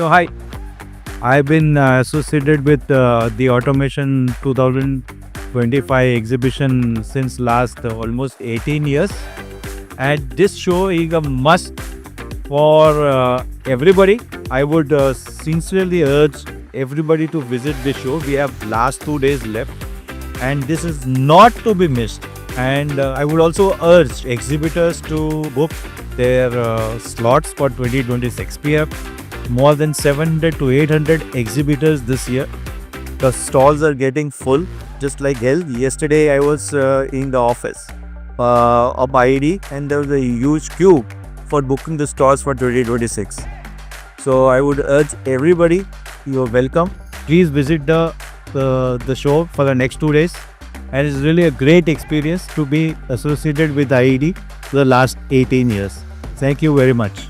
So hi, I've been associated with the Automation 2025 exhibition since last almost 18 years, and this show is a must for everybody. I would sincerely urge everybody to visit this show. We have last 2 days left, and this is not to be missed. And I would also urge exhibitors to book their slots for 2026. We have more than 700 to 800 exhibitors this year. The stalls are getting full, just like hell. Yesterday I was in the office of IED, and there was a huge queue for booking the stalls for 2026. So I would urge everybody, you're welcome. Please visit the show for the next 2 days. And it's really a great experience to be associated with IED for the last 18 years. Thank you very much.